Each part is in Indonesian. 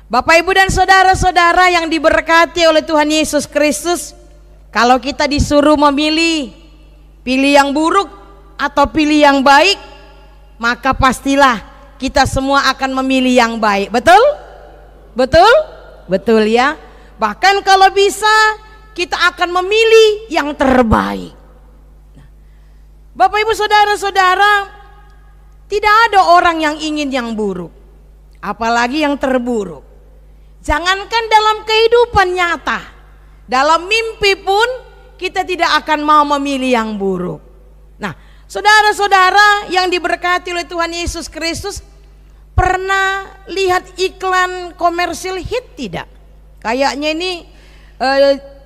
Bapak, Ibu, dan saudara-saudara yang diberkati oleh Tuhan Yesus Kristus, kalau kita disuruh memilih, pilih yang buruk atau pilih yang baik, maka pastilah kita semua akan memilih yang baik. Betul? Betul? Betul ya. Bahkan kalau bisa kita akan memilih yang terbaik. Bapak, Ibu, saudara-saudara, tidak ada orang yang ingin yang buruk, apalagi yang terburuk. Jangankan dalam kehidupan nyata, dalam mimpi pun kita tidak akan mau memilih yang buruk. Nah, saudara-saudara yang diberkati oleh Tuhan Yesus Kristus, pernah lihat iklan komersil hit tidak? Kayaknya ini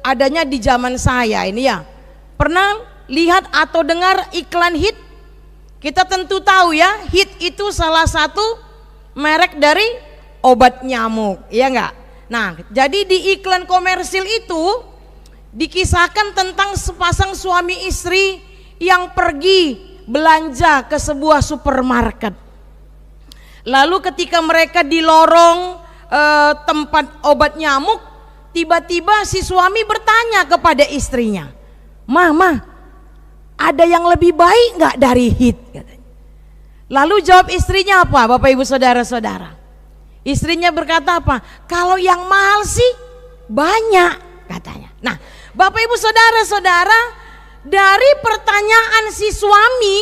adanya di zaman saya ini ya. Pernah lihat atau dengar iklan hit? Kita tentu tahu ya, hit itu salah satu merek dari obat nyamuk, ya enggak? Nah, jadi di iklan komersil itu dikisahkan tentang sepasang suami istri yang pergi belanja ke sebuah supermarket. Lalu ketika mereka di lorong tempat obat nyamuk, tiba-tiba si suami bertanya kepada istrinya, "Mama, ada yang lebih baik nggak dari hit?" katanya. Lalu jawab istrinya apa, Bapak, Ibu, saudara-saudara? Istrinya berkata apa? "Kalau yang mahal sih banyak," katanya. Nah, Bapak, Ibu, saudara-saudara, dari pertanyaan si suami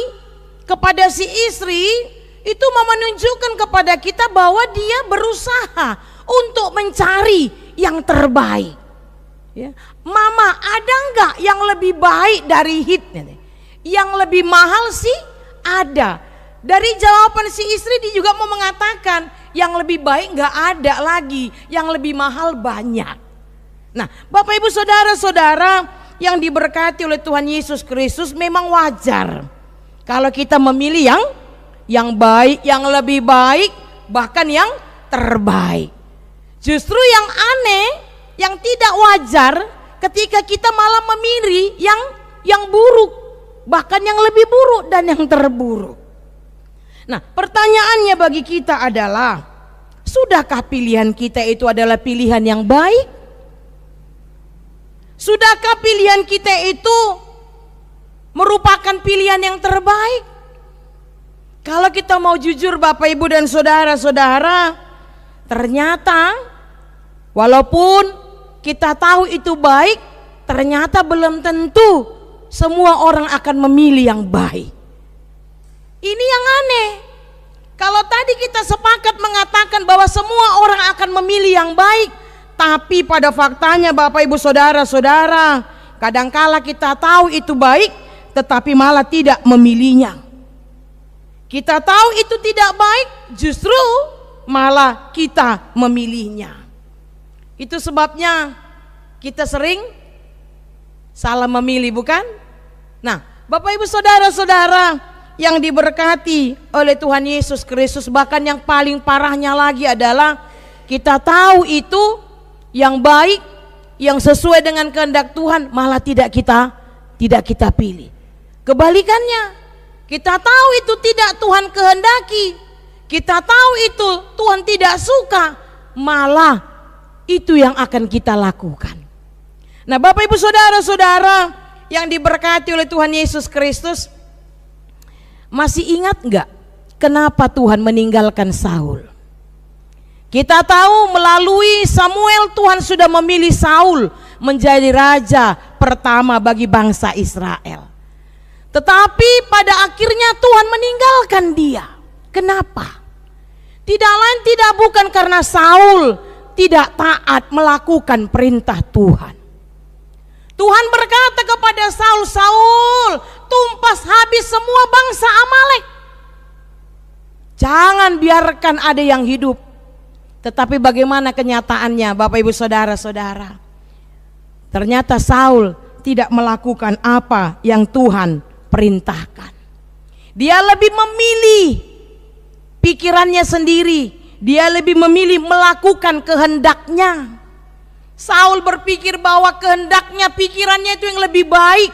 kepada si istri itu mau menunjukkan kepada kita bahwa dia berusaha untuk mencari yang terbaik. Ya. "Mama, ada nggak yang lebih baik dari hit?" Yang lebih mahal sih ada. Dari jawaban si istri dia juga mau mengatakan yang lebih baik nggak ada lagi, yang lebih mahal banyak. Nah, Bapak, Ibu, saudara-saudara yang diberkati oleh Tuhan Yesus Kristus, memang wajar kalau kita memilih yang baik, yang lebih baik, bahkan yang terbaik. Justru yang aneh, yang tidak wajar ketika kita malah memilih yang buruk, bahkan yang lebih buruk dan yang terburuk. Nah, pertanyaannya bagi kita adalah, sudahkah pilihan kita itu adalah pilihan yang baik? Sudahkah pilihan kita itu merupakan pilihan yang terbaik? Kalau kita mau jujur, Bapak, Ibu, dan saudara-saudara, ternyata walaupun kita tahu itu baik, ternyata belum tentu semua orang akan memilih yang baik. Ini yang aneh. Kalau tadi kita sepakat mengatakan bahwa semua orang akan memilih yang baik, tapi pada faktanya, Bapak, Ibu, saudara-saudara, kadangkala kita tahu itu baik tetapi malah tidak memilihnya. Kita tahu itu tidak baik, justru malah kita memilihnya. Itu sebabnya kita sering salah memilih, bukan? Nah, Bapak, Ibu, saudara-saudara yang diberkati oleh Tuhan Yesus Kristus, bahkan yang paling parahnya lagi adalah kita tahu itu yang baik, yang sesuai dengan kehendak Tuhan, malah tidak kita pilih. Kebalikannya, kita tahu itu tidak Tuhan kehendaki, kita tahu itu Tuhan tidak suka, malah itu yang akan kita lakukan. Nah, Bapak, Ibu, saudara-saudara yang diberkati oleh Tuhan Yesus Kristus, masih ingat enggak kenapa Tuhan meninggalkan Saul? Kita tahu melalui Samuel Tuhan sudah memilih Saul menjadi raja pertama bagi bangsa Israel. Tetapi pada akhirnya Tuhan meninggalkan dia. Kenapa? Tidak lain tidak bukan karena Saul tidak taat melakukan perintah Tuhan. Tuhan berkata kepada Saul, "Saul, tumpas habis semua bangsa Amalek. Jangan biarkan ada yang hidup." Tetapi bagaimana kenyataannya, Bapak, Ibu, saudara-saudara? Ternyata Saul tidak melakukan apa yang Tuhan perintahkan. Dia lebih memilih pikirannya sendiri, dia lebih memilih melakukan kehendaknya. Saul berpikir bahwa kehendaknya, pikirannya itu yang lebih baik.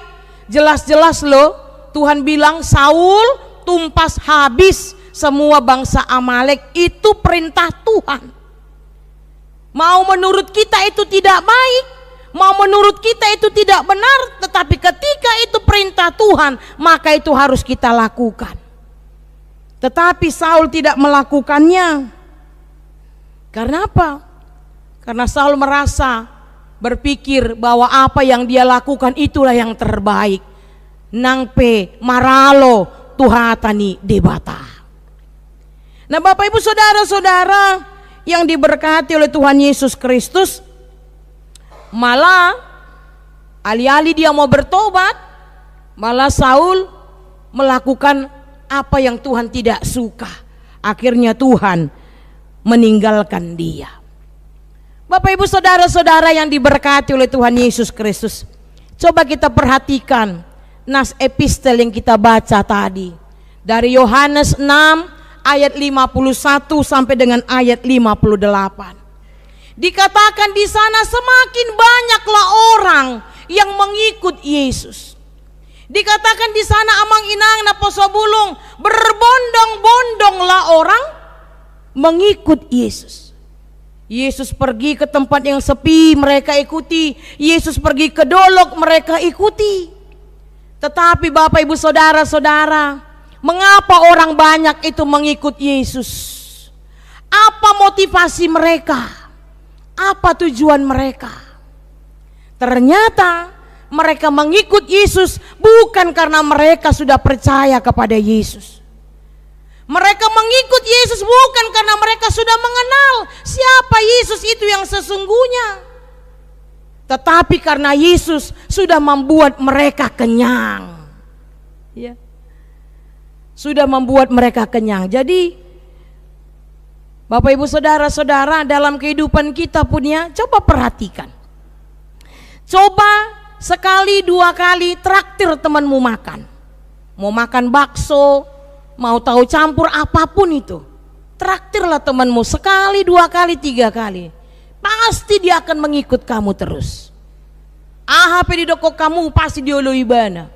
Jelas-jelas loh, Tuhan bilang, "Saul, tumpas habis semua bangsa Amalek." Itu perintah Tuhan. Mau menurut kita itu tidak baik, mau menurut kita itu tidak benar, tetapi ketika itu perintah Tuhan, maka itu harus kita lakukan. Tetapi Saul tidak melakukannya. Karena apa? Karena Saul merasa, berpikir bahwa apa yang dia lakukan itulah yang terbaik. Nangpe maralo tuhatani debata. Nah, Bapak Ibu saudara-saudara yang diberkati oleh Tuhan Yesus Kristus, malah alih-alih dia mau bertobat, malah Saul melakukan apa yang Tuhan tidak suka. Akhirnya Tuhan meninggalkan dia. Bapak Ibu saudara-saudara yang diberkati oleh Tuhan Yesus Kristus, coba kita perhatikan nas epistel yang kita baca tadi dari Yohanes 6 ayat 51 sampai dengan ayat 58. Dikatakan di sana semakin banyaklah orang yang mengikut Yesus. Dikatakan di sana amang inang na posobulung, berbondong-bondonglah orang mengikut Yesus. Yesus pergi ke tempat yang sepi, mereka ikuti. Yesus pergi ke dolok, mereka ikuti. Tetapi Bapak Ibu saudara-saudara, mengapa orang banyak itu mengikut Yesus? Apa motivasi mereka? Apa tujuan mereka? Ternyata mereka mengikut Yesus bukan karena mereka sudah percaya kepada Yesus. Mereka mengikut Yesus bukan karena mereka sudah mengenal siapa Yesus itu yang sesungguhnya, tetapi karena Yesus sudah membuat mereka kenyang. Ya. Sudah membuat mereka kenyang. Jadi Bapak Ibu saudara-saudara, dalam kehidupan kita punya, coba perhatikan. Coba sekali dua kali traktir temanmu makan. Mau makan bakso, mau tahu campur apapun itu, traktirlah temanmu sekali, dua kali, tiga kali. Pasti dia akan mengikut kamu terus. Ahap di doko kamu pasti dioloi bana.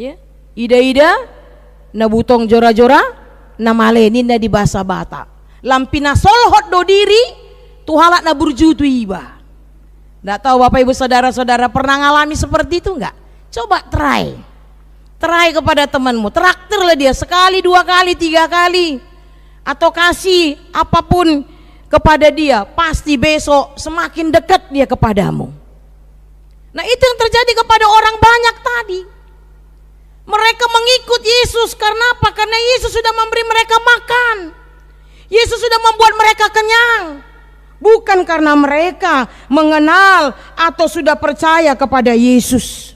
Ya, ida-ida na butong jora-jora na malenin na di bahasa Batak. Lampina solhot do diri tuhalak na burjutu iba. Nggak tahu Bapak Ibu saudara-saudara pernah ngalami seperti itu enggak? Coba try kepada temanmu, traktirlah dia sekali, dua kali, tiga kali, atau kasih apapun kepada dia, pasti besok semakin dekat dia kepadamu. Nah, itu yang terjadi kepada orang banyak tadi. Mereka mengikut Yesus karena apa? Karena Yesus sudah memberi mereka makan. Yesus sudah membuat mereka kenyang. Bukan karena mereka mengenal atau sudah percaya kepada Yesus.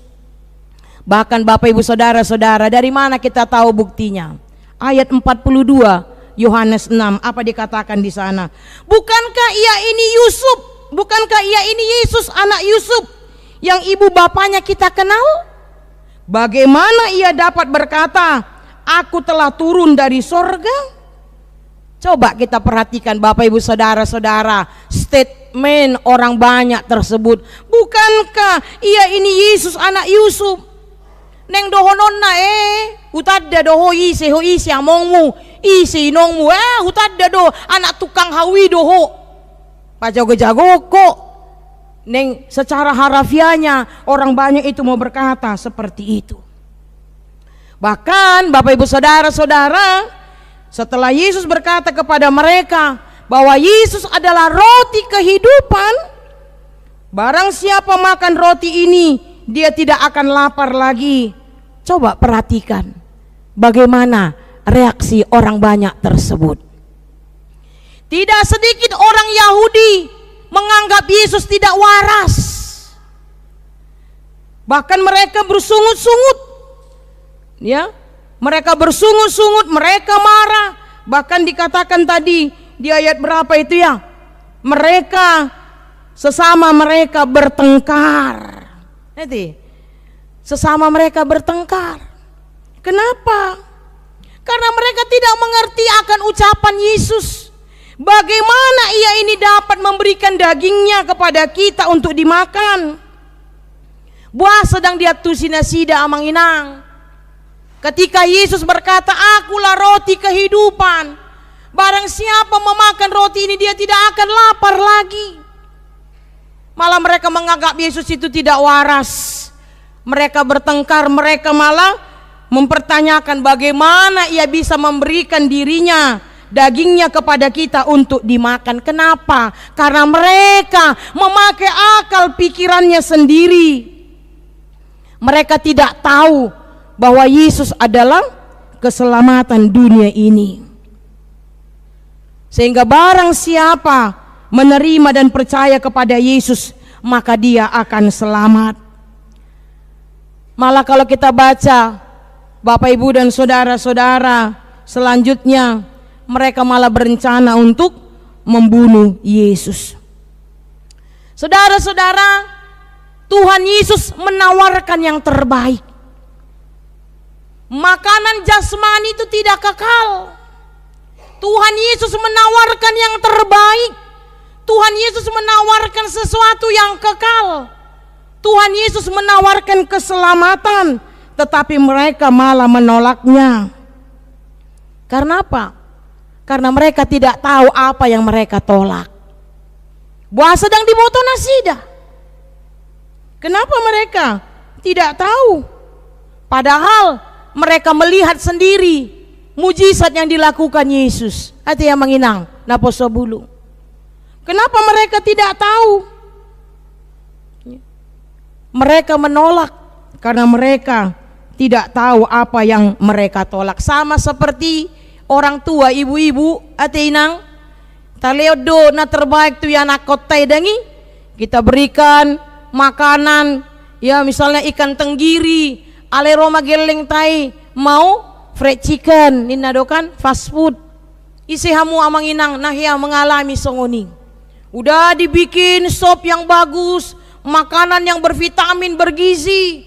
Bahkan Bapak Ibu saudara-saudara, dari mana kita tahu buktinya? Ayat 42 Yohanes 6, apa dikatakan di sana? Bukankah ia ini Yusuf? Bukankah ia ini Yesus anak Yusuf yang ibu bapaknya kita kenal? Bagaimana ia dapat berkata, aku telah turun dari sorga? Coba kita perhatikan Bapak Ibu saudara-saudara, statement orang banyak tersebut. Bukankah ia ini Yesus anak Yusuf? Neng dohononna hutadda doho ise ho ise amongmu isi nongmu hutadda do anak tukang hawi doho pajago-jago kok. Neng secara harafiahnya orang banyak itu mau berkata seperti itu. Bahkan Bapak Ibu saudara-saudara, setelah Yesus berkata kepada mereka bahwa Yesus adalah roti kehidupan, barang siapa makan roti ini dia tidak akan lapar lagi. Coba perhatikan bagaimana reaksi orang banyak tersebut. Tidak sedikit orang Yahudi menganggap Yesus tidak waras. Bahkan mereka bersungut-sungut. Ya, mereka bersungut-sungut, mereka marah. Bahkan dikatakan tadi di ayat berapa itu ya? Mereka sesama mereka bertengkar. Nanti sesama mereka bertengkar. Kenapa? Karena mereka tidak mengerti akan ucapan Yesus. Bagaimana ia ini dapat memberikan dagingnya kepada kita untuk dimakan? Buah sedang diatusina sida amang inang. Ketika Yesus berkata, akulah roti kehidupan. Barang siapa memakan roti ini dia tidak akan lapar lagi. Malah mereka menganggap Yesus itu tidak waras. Mereka bertengkar, mereka malah mempertanyakan bagaimana ia bisa memberikan dirinya, dagingnya kepada kita untuk dimakan. Kenapa? Karena mereka memakai akal pikirannya sendiri. Mereka tidak tahu bahwa Yesus adalah keselamatan dunia ini. Sehingga barang siapa menerima dan percaya kepada Yesus, maka dia akan selamat. Malah kalau kita baca, Bapak Ibu dan saudara-saudara, selanjutnya mereka malah berencana untuk membunuh Yesus. Saudara-saudara, Tuhan Yesus menawarkan yang terbaik. Makanan jasmani itu tidak kekal. Tuhan Yesus menawarkan yang terbaik. Tuhan Yesus menawarkan sesuatu yang kekal. Tuhan Yesus menawarkan keselamatan, tetapi mereka malah menolaknya. Karena apa? Karena mereka tidak tahu apa yang mereka tolak. Buah sedang diboto nasida. Kenapa mereka tidak tahu? Padahal mereka melihat sendiri mujizat yang dilakukan Yesus. Hati yang menginang naposo bulu. Kenapa mereka tidak tahu? Mereka menolak karena mereka tidak tahu apa yang mereka tolak. Sama seperti orang tua, ibu-ibu, hati inang taleodo na terbaik tu yang nakotai dangi, kita berikan makanan, ya misalnya ikan tenggiri, ale roma geleng tai, mau fried chicken, ninadokan fast food. Isi hamu amang inang nahya mengalami songoning. Udah dibikin sop yang bagus, makanan yang bervitamin, bergizi,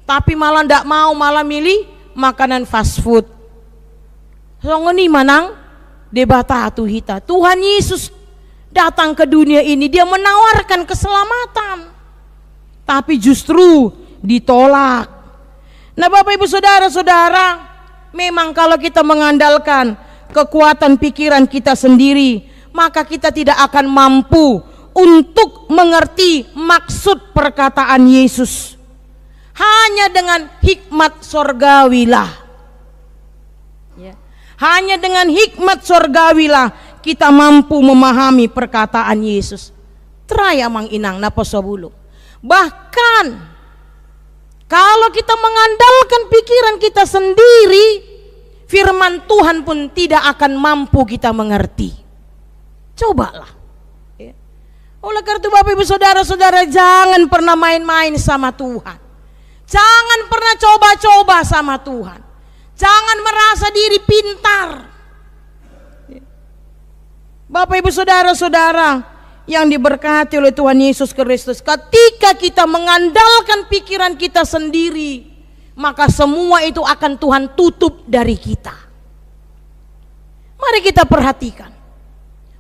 tapi malah ndak mau, malah milih makanan fast food. Songoni manang debata atu hita. Tuhan Yesus datang ke dunia ini, dia menawarkan keselamatan, tapi justru ditolak. Nah Bapak Ibu saudara-saudara, memang kalau kita mengandalkan kekuatan pikiran kita sendiri, maka kita tidak akan mampu untuk mengerti maksud perkataan Yesus. Hanya dengan hikmat sorgawilah, ya. Hanya dengan hikmat sorgawilah kita mampu memahami perkataan Yesus. Traya mang inang naposobulu. Bahkan kalau kita mengandalkan pikiran kita sendiri, firman Tuhan pun tidak akan mampu kita mengerti. Cobalah. Ya. Oleh karena itu Bapak Ibu saudara-saudara, jangan pernah main-main sama Tuhan. Jangan pernah coba-coba sama Tuhan. Jangan merasa diri pintar. Bapak Ibu saudara-saudara yang diberkati oleh Tuhan Yesus Kristus, ketika kita mengandalkan pikiran kita sendiri, maka semua itu akan Tuhan tutup dari kita. Mari kita perhatikan.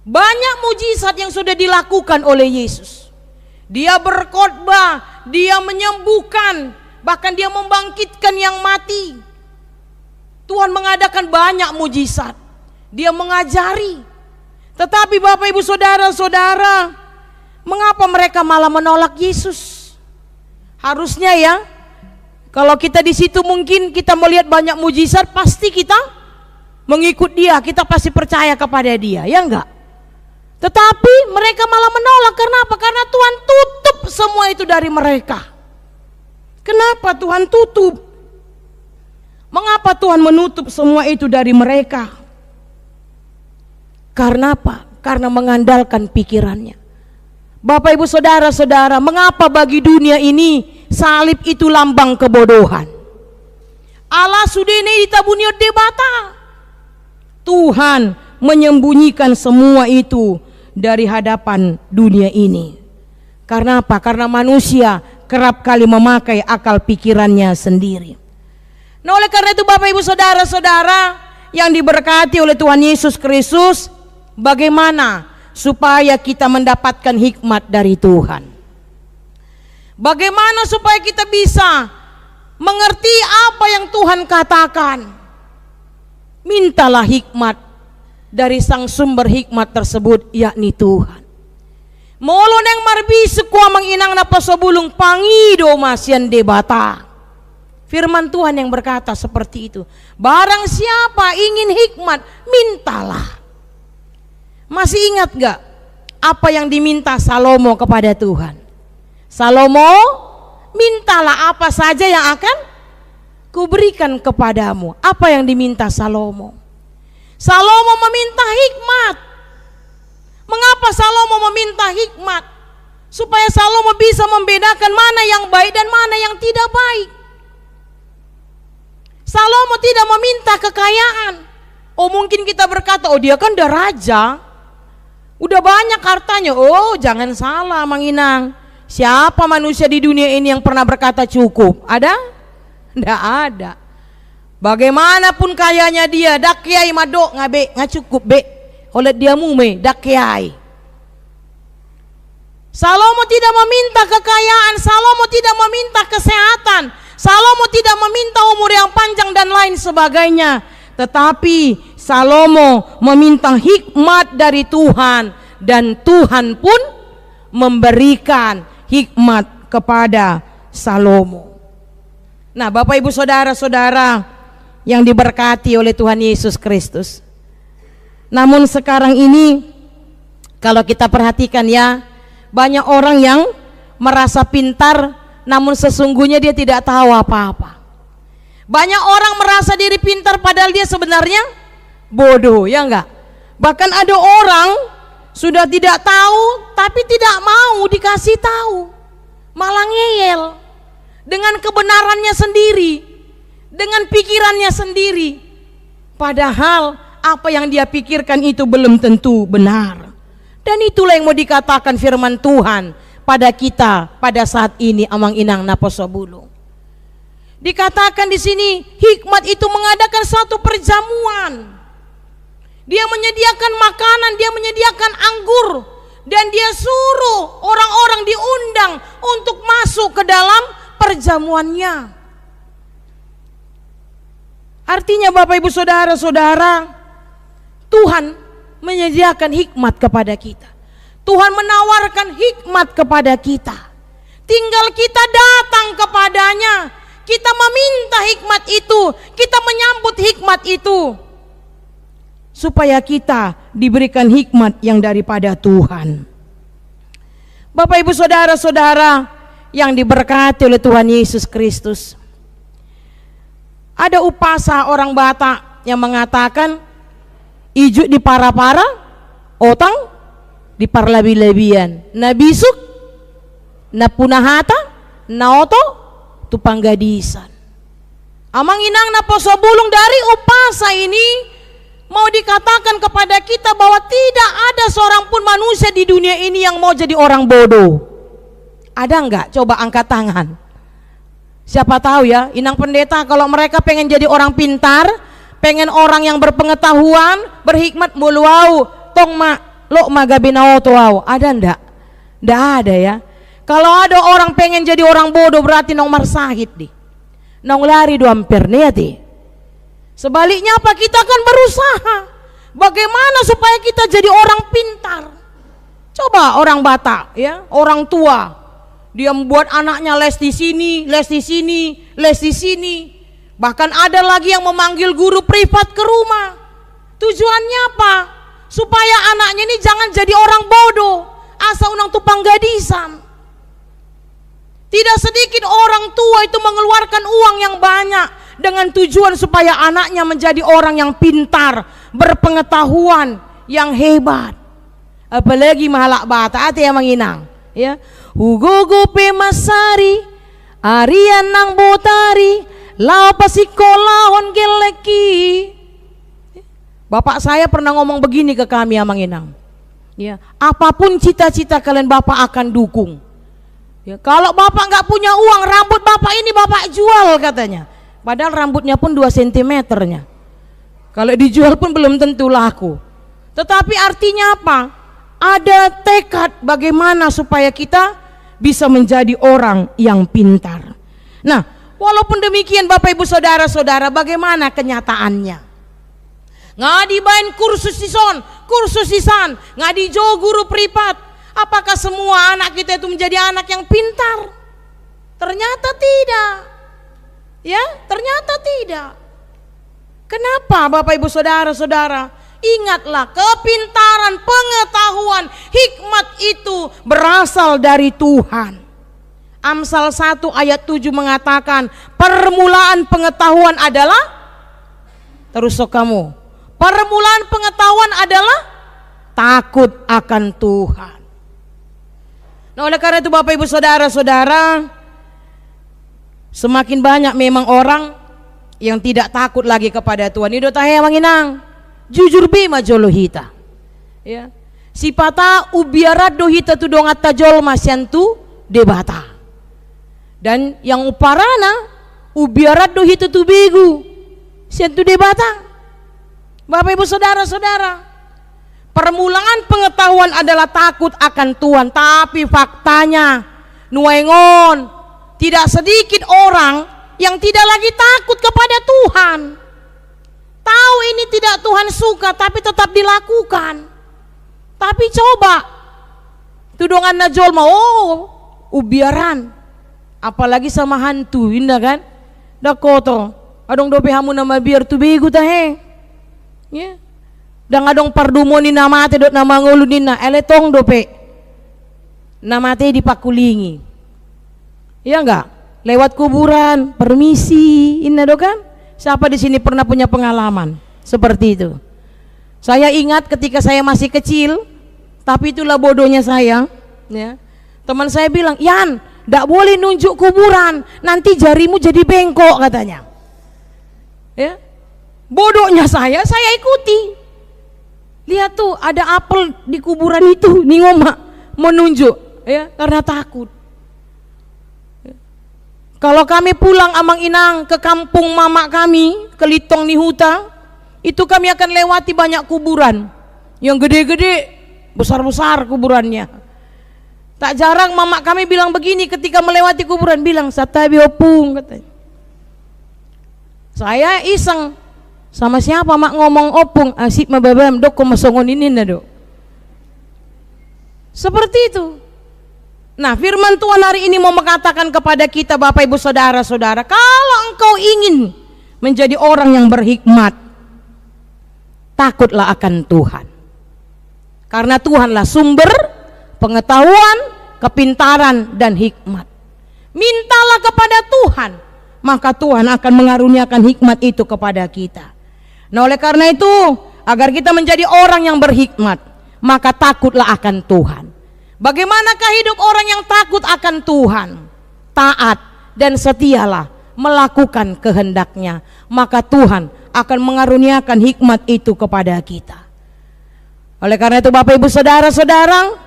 Banyak mujizat yang sudah dilakukan oleh Yesus. Dia berkhotbah, dia menyembuhkan, bahkan dia membangkitkan yang mati. Tuhan mengadakan banyak mujizat. Dia mengajari. Tetapi Bapak Ibu saudara-saudara, mengapa mereka malah menolak Yesus? Harusnya ya, kalau kita di situ mungkin kita melihat banyak mujizat, pasti kita mengikut dia, kita pasti percaya kepada dia, ya enggak? Tetapi mereka malah menolak. Karena apa? Karena Tuhan tutup semua itu dari mereka. Kenapa Tuhan tutup? Mengapa Tuhan menutup semua itu dari mereka? Karena apa? Karena mengandalkan pikirannya. Bapak Ibu saudara-saudara, mengapa bagi dunia ini salib itu lambang kebodohan? Allah sudene ditabunio debata. Tuhan menyembunyikan semua itu dari hadapan dunia ini. Karena apa? Karena manusia kerap kali memakai akal pikirannya sendiri. Nah oleh karena itu Bapak Ibu saudara-saudara yang diberkati oleh Tuhan Yesus Kristus, bagaimana supaya kita mendapatkan hikmat dari Tuhan? Bagaimana supaya kita bisa mengerti apa yang Tuhan katakan? Mintalah hikmat dari sang sumber hikmat tersebut, yakni Tuhan. Molo neng marbisu kuamang inang na pasobulong pangido masian debata. Firman Tuhan yang berkata seperti itu. Barang siapa ingin hikmat, mintalah. Masih ingat gak apa yang diminta Salomo kepada Tuhan? Salomo, mintalah apa saja yang akan kuberikan kepadamu. Apa yang diminta Salomo? Salomo meminta hikmat. Mengapa Salomo meminta hikmat? Supaya Salomo bisa membedakan mana yang baik dan mana yang tidak baik. Salomo tidak meminta kekayaan. Oh, mungkin kita berkata, oh dia kan udah raja, udah banyak hartanya. Oh, jangan salah Mang Inang. Siapa manusia di dunia ini yang pernah berkata cukup? Ada? Tidak ada. Bagaimanapun kayanya dia, dak kiai madok ngabe ngacukup be. Oleh dia mume dak kiai. Salomo tidak meminta kekayaan, Salomo tidak meminta kesehatan, Salomo tidak meminta umur yang panjang dan lain sebagainya. Tetapi Salomo meminta hikmat dari Tuhan, dan Tuhan pun memberikan hikmat kepada Salomo. Nah, Bapak Ibu Saudara-saudara yang diberkati oleh Tuhan Yesus Kristus. Namun sekarang ini kalau kita perhatikan ya, banyak orang yang merasa pintar namun sesungguhnya dia tidak tahu apa-apa. Banyak orang merasa diri pintar padahal dia sebenarnya bodoh, ya enggak? Bahkan ada orang sudah tidak tahu tapi tidak mau dikasih tahu, malah ngeyel dengan kebenarannya sendiri, dengan pikirannya sendiri, padahal apa yang dia pikirkan itu belum tentu benar. Dan itulah yang mau dikatakan firman Tuhan pada kita pada saat ini, amang inang naposobulu. Dikatakan di sini hikmat itu mengadakan satu perjamuan. Dia menyediakan makanan, dia menyediakan anggur, dan dia suruh orang-orang diundang untuk masuk ke dalam perjamuannya. Artinya Bapak Ibu Saudara-saudara, Tuhan menyediakan hikmat kepada kita. Tuhan menawarkan hikmat kepada kita. Tinggal kita datang kepadanya, kita meminta hikmat itu, kita menyambut hikmat itu, supaya kita diberikan hikmat yang daripada Tuhan. Bapak Ibu Saudara-saudara yang diberkati oleh Tuhan Yesus Kristus, ada upasa orang Batak yang mengatakan ijuk di para-para, otang di parlabi-labian, na bisuk, na punahata, na oto, tupang gadisan. Amang inang na posobulong dari upasa ini mau dikatakan kepada kita bahwa tidak ada seorang pun manusia di dunia ini yang mau jadi orang bodoh. Ada enggak? Coba angkat tangan. Siapa tahu ya, inang pendeta kalau mereka pengen jadi orang pintar, pengen orang yang berpengetahuan, berhikmat, muluau, tong ma, lo magabinao tuau. Ada ndak? Ndak ada ya. Kalau ada orang pengen jadi orang bodoh berarti nong marsahit di, nong lari 2 ampere nih. Sebaliknya apa? Kita akan berusaha bagaimana supaya kita jadi orang pintar. Coba orang Batak ya, orang tua, dia membuat anaknya les di sini, les di sini, les di sini. Bahkan ada lagi yang memanggil guru privat ke rumah. Tujuannya apa? Supaya anaknya ini jangan jadi orang bodoh, asal unang tupang gadisan. Tidak sedikit orang tua itu mengeluarkan uang yang banyak dengan tujuan supaya anaknya menjadi orang yang pintar, berpengetahuan, yang hebat. Apalagi mahalak Bata ate yang menginang ya. Hugogo pemasari arian nang botari lao pasikolahon geleki. Bapak saya pernah ngomong begini ke kami amang inang ya, apapun cita-cita kalian Bapak akan dukung ya. Kalau Bapak nggak punya uang, rambut Bapak ini Bapak jual katanya, padahal rambutnya pun 2 cm-nya. Kalau dijual pun belum tentu laku. Tetapi artinya apa? Ada tekad bagaimana supaya kita bisa menjadi orang yang pintar. Nah, walaupun demikian Bapak Ibu Saudara-saudara, bagaimana kenyataannya? Ngadi bain kursus sison, kursus sisan, ngadi jo guru privat. Apakah semua anak kita itu menjadi anak yang pintar? Ternyata tidak. Ya, ternyata tidak. Kenapa Bapak Ibu Saudara-saudara? Ingatlah, kepintaran, pengetahuan, hikmat itu berasal dari Tuhan. Amsal 1 ayat 7 mengatakan, permulaan pengetahuan adalah, terus kamu, permulaan pengetahuan adalah takut akan Tuhan. Nah, oleh karena itu Bapak Ibu Saudara-saudara, semakin banyak memang orang yang tidak takut lagi kepada Tuhan. Ido tahe manginang, jujur bima jolo hita. Ya. Sipata ubiarat do hita tu dongat tajol masyantu debata. Dan yang uparana ubiarat do hita tu begu siantu debata. Bapak Ibu Saudara-saudara, permulaan pengetahuan adalah takut akan Tuhan, tapi faktanya nuengon tidak sedikit orang yang tidak lagi takut kepada Tuhan. Tahu ini tidak Tuhan suka tapi tetap dilakukan. Tapi coba tudongan najol mau ubiaran, apalagi sama hantu, indah kan? Dak koto, adong dope hamu nama biar tu begu tahe. Ya. Dan adong pardumo ni nama te dot nama ngulun na eletong dope. Nama te dipakulingi. Ya enggak? Lewat kuburan, permisi, inna do kan? Siapa di sini pernah punya pengalaman seperti itu? Saya ingat ketika saya masih kecil, tapi itulah bodohnya saya. Ya. Teman saya bilang, Yan, ndak boleh nunjuk kuburan, nanti jarimu jadi bengkok katanya. Ya. Bodohnya saya ikuti. Lihat tuh, ada apel di kuburan itu, nih ngoma menunjuk, ya, karena takut. Kalau kami pulang amang inang ke kampung mama kami, ke Litong Nihuta, itu kami akan lewati banyak kuburan yang gede-gede, besar-besar kuburannya. Tak jarang mama kami bilang begini ketika melewati kuburan, bilang satabi opung katanya. Saya iseng, sama siapa mak ngomong opung, asip mababam dok ko masongon ini na dok. Seperti itu. Nah, firman Tuhan hari ini mau mengatakan kepada kita Bapak Ibu Saudara-saudara, kalau engkau ingin menjadi orang yang berhikmat, takutlah akan Tuhan. Karena Tuhanlah sumber pengetahuan, kepintaran dan hikmat. Mintalah kepada Tuhan, maka Tuhan akan mengaruniakan hikmat itu kepada kita. Nah, oleh karena itu, agar kita menjadi orang yang berhikmat, maka takutlah akan Tuhan. Bagaimanakah hidup orang yang takut akan Tuhan? Taat dan setialah melakukan kehendaknya, maka Tuhan akan mengaruniakan hikmat itu kepada kita. Oleh karena itu Bapak Ibu Saudara-saudara,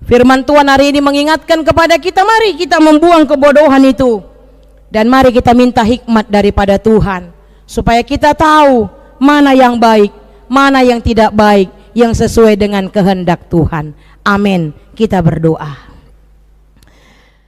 firman Tuhan hari ini mengingatkan kepada kita, mari kita membuang kebodohan itu dan mari kita minta hikmat daripada Tuhan, supaya kita tahu mana yang baik, mana yang tidak baik, yang sesuai dengan kehendak Tuhan. Amin. Kita berdoa.